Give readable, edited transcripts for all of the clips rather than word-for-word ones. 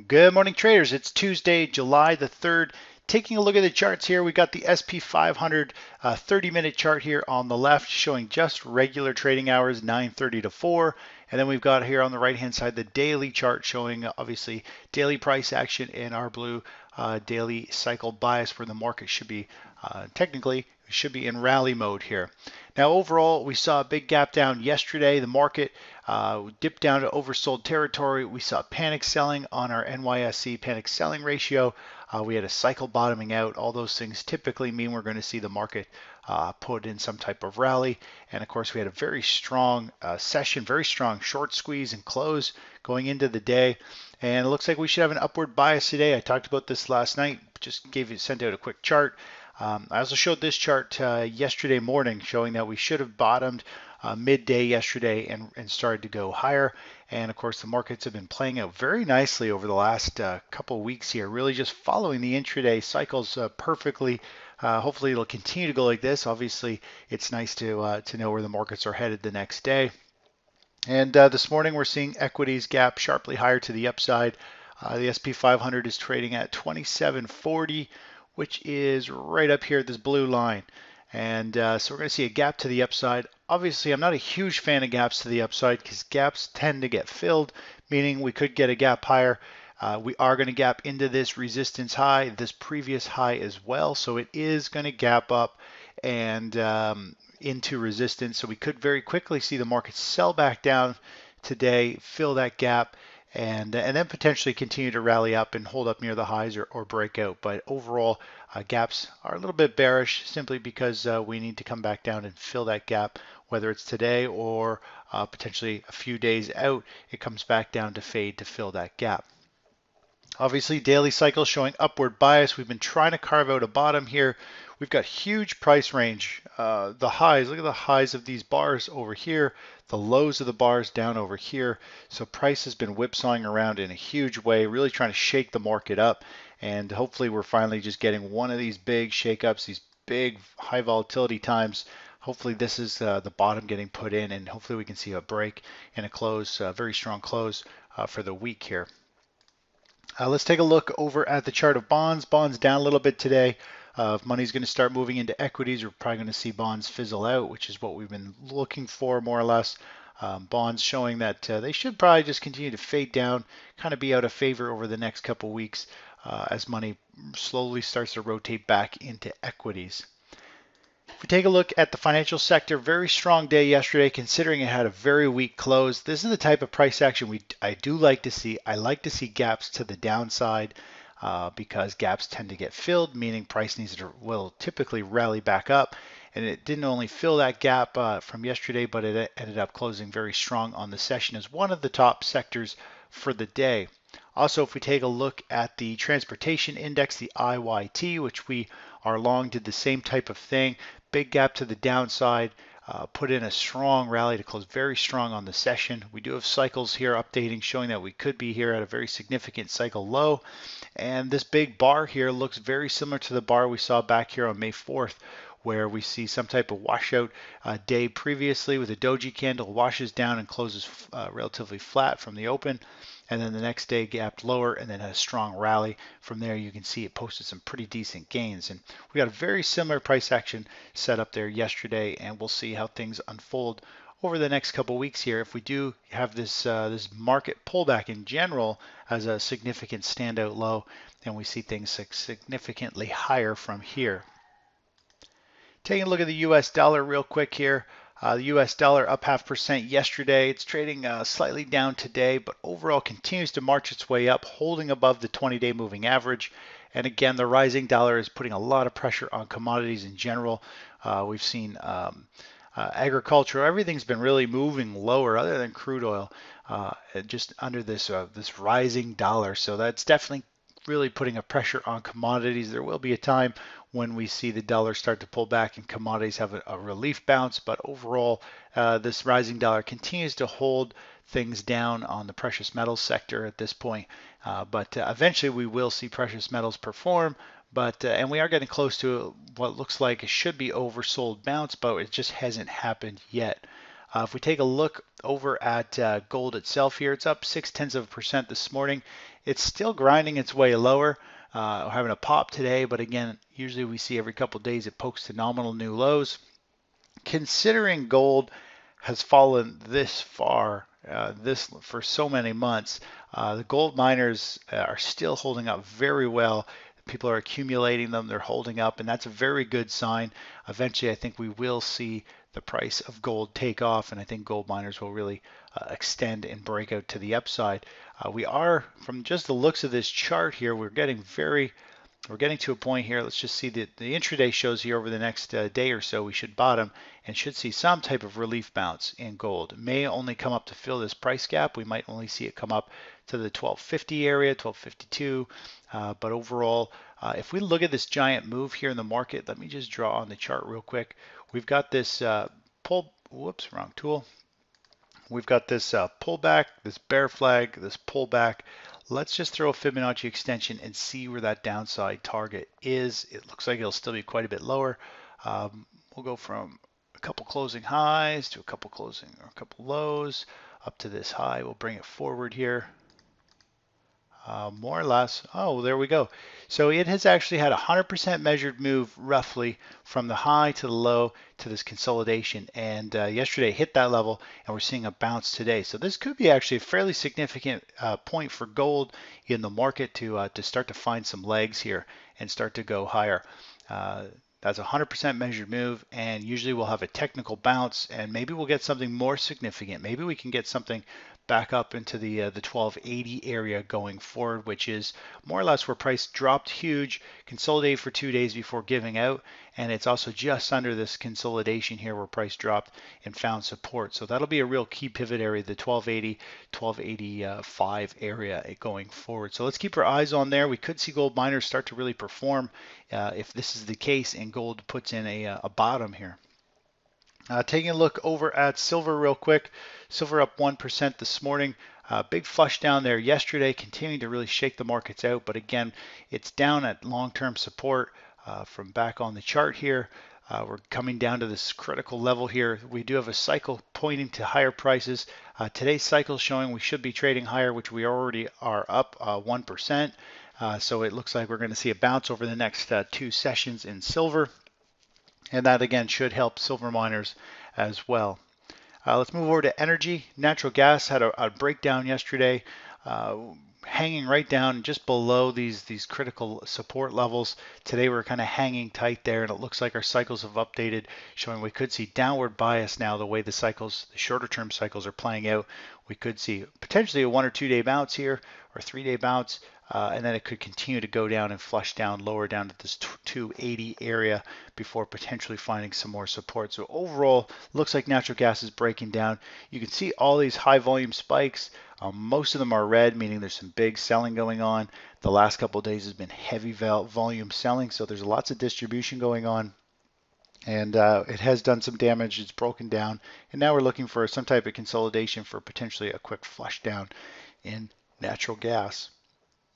Good morning, traders. It's Tuesday, July the 3rd. Taking a look at the charts here, we got the SP 500 30-minute chart here on the left showing just regular trading hours, 9:30 to 4. And then we've got here on the right-hand side the daily chart showing obviously daily price action in our blue daily cycle bias where the market should be technically should be in rally mode here. Now overall, we saw a big gap down yesterday. The market dipped down to oversold territory. We saw panic selling on our NYSE panic selling ratio. We had a cycle bottoming out. All those things typically mean we're going to see the market put in some type of rally. And of course, we had a very strong session, very strong short squeeze and close going into the day. And it looks like we should have an upward bias today. I talked about this last night, just sent out a quick chart. I also showed this chart yesterday morning showing that we should have bottomed midday yesterday and started to go higher. And of course, the markets have been playing out very nicely over the last couple of weeks here, really just following the intraday cycles perfectly. Hopefully, it'll continue to go like this. Obviously, it's nice to know where the markets are headed the next day. And this morning, we're seeing equities gap sharply higher to the upside. The SP 500 is trading at 2740, which is right up here at this blue line. And so we're going to see a gap to the upside. Obviously, I'm not a huge fan of gaps to the upside because gaps tend to get filled, meaning we could get a gap higher. We are going to gap into this resistance high, this previous high as well. So it is going to gap up and into resistance. So we could very quickly see the market sell back down today, fill that gap, and then potentially continue to rally up and hold up near the highs or break out. But overall, gaps are a little bit bearish simply because we need to come back down and fill that gap, whether it's today or potentially a few days out. It comes back down to fade to fill that gap. Obviously, daily cycle showing upward bias. We've been trying to carve out a bottom here. We've got huge price range. The highs, look at the highs of these bars over here, the lows of the bars down over here. So price has been whipsawing around in a huge way, really trying to shake the market up. And hopefully we're finally just getting one of these big shakeups, these big high volatility times. Hopefully this is the bottom getting put in, and hopefully we can see a break and a close, a very strong close for the week here. Let's take a look over at the chart of bonds. Bonds down a little bit today. If money's going to start moving into equities, we're probably going to see bonds fizzle out, which is what we've been looking for more or less. Bonds showing that they should probably just continue to fade down, kind of be out of favor over the next couple weeks as money slowly starts to rotate back into equities. If we take a look at the financial sector, very strong day yesterday considering it had a very weak close. This is the type of price action I do like to see. I like to see gaps to the downside because gaps tend to get filled, meaning price will typically rally back up. And it didn't only fill that gap from yesterday, but it ended up closing very strong on the session as one of the top sectors for the day. Also, if we take a look at the transportation index, the IYT, which we are long, did the same type of thing. Big gap to the downside, put in a strong rally to close very strong on the session. We do have cycles here updating showing that we could be here at a very significant cycle low. And this big bar here looks very similar to the bar we saw back here on May 4th, where we see some type of washout day previously with a doji candle, washes down and closes relatively flat from the open. And then the next day gapped lower and then had a strong rally. From there, you can see it posted some pretty decent gains. And we got a very similar price action set up there yesterday, and we'll see how things unfold over the next couple weeks here. If we do have this market pullback in general as a significant standout low, then we see things significantly higher from here. Taking a look at the US dollar real quick here. The US dollar up 0.5% yesterday. It's trading slightly down today, but overall continues to march its way up, holding above the 20-day moving average. And again, the rising dollar is putting a lot of pressure on commodities in general. We've seen agriculture, everything's been really moving lower other than crude oil, just under this rising dollar. So that's definitely really putting a pressure on commodities. There will be a time when we see the dollar start to pull back and commodities have a relief bounce, but overall this rising dollar continues to hold things down on the precious metals sector at this point, but eventually we will see precious metals perform, but and we are getting close to what looks like it should be oversold bounce, but it just hasn't happened yet. If we take a look over at gold itself here, it's up 0.6% this morning. It's still grinding its way lower. We're having a pop today, but again, usually we see every couple of days it pokes to nominal new lows. Considering gold has fallen this far, this for so many months, the gold miners are still holding up very well. People are accumulating them, they're holding up, and that's a very good sign. Eventually, I think we will see the price of gold take off, and I think gold miners will really extend and break out to the upside. We are, from just the looks of this chart here, we're getting to a point here. Let's just see that the intraday shows here over the next day or so we should bottom and should see some type of relief bounce in gold. It may only come up to fill this price gap. We might only see it come up to the 1250 area, 1252. But overall, if we look at this giant move here in the market, let me just draw on the chart real quick. We've got this wrong tool. We've got this pullback, this bear flag, this pullback. Let's just throw a Fibonacci extension and see where that downside target is. It looks like it'll still be quite a bit lower. We'll go from a couple closing highs to a couple lows up to this high. We'll bring it forward here. More or less. Oh, there we go. So it has actually had a 100% measured move roughly from the high to the low to this consolidation. And yesterday hit that level, and we're seeing a bounce today. So this could be actually a fairly significant point for gold in the market to start to find some legs here and start to go higher. That's a 100% measured move, and usually we'll have a technical bounce, and maybe we'll get something more significant. Maybe we can get something back up into the 1280 area going forward, which is more or less where price dropped huge, consolidated for 2 days before giving out, and it's also just under this consolidation here where price dropped and found support. So that'll be a real key pivot area, the 1280, 1285 area going forward. So let's keep our eyes on there. We could see gold miners start to really perform if this is the case and gold puts in a bottom here. Taking a look over at silver real quick. Silver up 1% this morning. Big flush down there yesterday, continuing to really shake the markets out. But again, it's down at long-term support from back on the chart here. We're coming down to this critical level here. We do have a cycle pointing to higher prices. Today's cycle is showing we should be trading higher, which we already are up 1%. So it looks like we're going to see a bounce over the next 2 sessions in silver. And that again should help silver miners as well. Let's move over to energy. Natural gas had a breakdown yesterday, hanging right down just below these critical support levels. Today we're kind of hanging tight there, and it looks like our cycles have updated, showing we could see downward bias now the way the shorter term cycles are playing out. We could see potentially a 1 or 2 day bounce here, or 3-day bounce. And then it could continue to go down and flush down lower down to this 280 area before potentially finding some more support. So overall, looks like natural gas is breaking down. You can see all these high volume spikes. Most of them are red, meaning there's some big selling going on. The last couple of days has been heavy volume selling, so there's lots of distribution going on. And it has done some damage. It's broken down. And now we're looking for some type of consolidation for potentially a quick flush down in natural gas.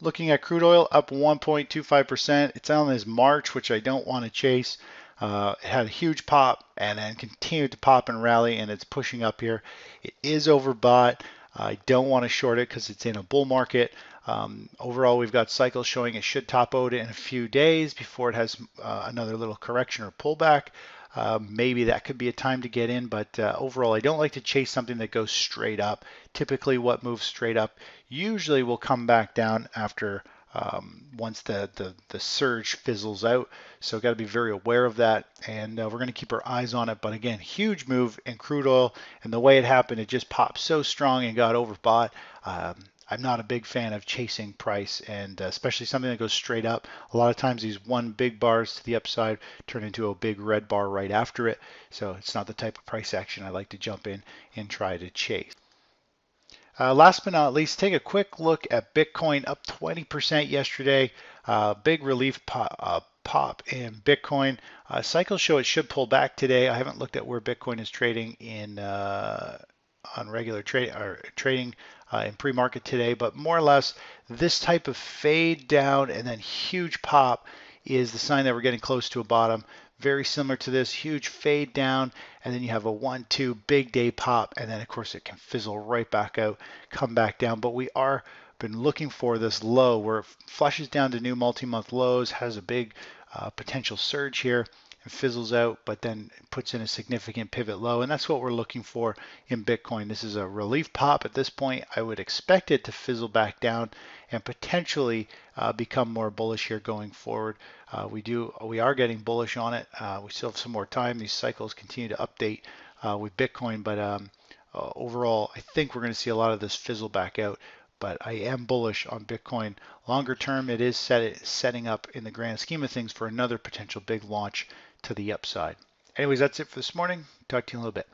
Looking at crude oil, up 1.25%. It's on this March, which I don't want to chase. It had a huge pop and then continued to pop and rally, and it's pushing up here. It is overbought. I don't want to short it because it's in a bull market. Overall, we've got cycles showing it should top out in a few days before it has another little correction or pullback. Maybe that could be a time to get in, but overall, I don't like to chase something that goes straight up. Typically, what moves straight up usually will come back down after once the surge fizzles out. So got to be very aware of that, and we're going to keep our eyes on it. But again, huge move in crude oil, and the way it happened, it just popped so strong and got overbought. I'm not a big fan of chasing price, and especially something that goes straight up. A lot of times these one big bars to the upside turn into a big red bar right after it. So it's not the type of price action I like to jump in and try to chase. Last but not least, take a quick look at Bitcoin, up 20% yesterday. Big relief pop in Bitcoin. Cycles show it should pull back today. I haven't looked at where Bitcoin is trading in on regular trading in pre-market today, but more or less this type of fade down and then huge pop is the sign that we're getting close to a bottom. very similar to this, huge fade down, and then you have a 1-2 big day pop, and then of course it can fizzle right back out, come back down. But we are been looking for this low where it flushes down to new multi-month lows, has a big potential surge here and fizzles out, but then puts in a significant pivot low, and that's what we're looking for in Bitcoin. This is a relief pop at this point. I would expect it to fizzle back down and potentially become more bullish here going forward. We are getting bullish on it. We still have some more time. These cycles continue to update with Bitcoin, but overall, I think we're going to see a lot of this fizzle back out. But I am bullish on Bitcoin. Longer term, it is setting up in the grand scheme of things for another potential big launch to the upside. Anyways, that's it for this morning. Talk to you in a little bit.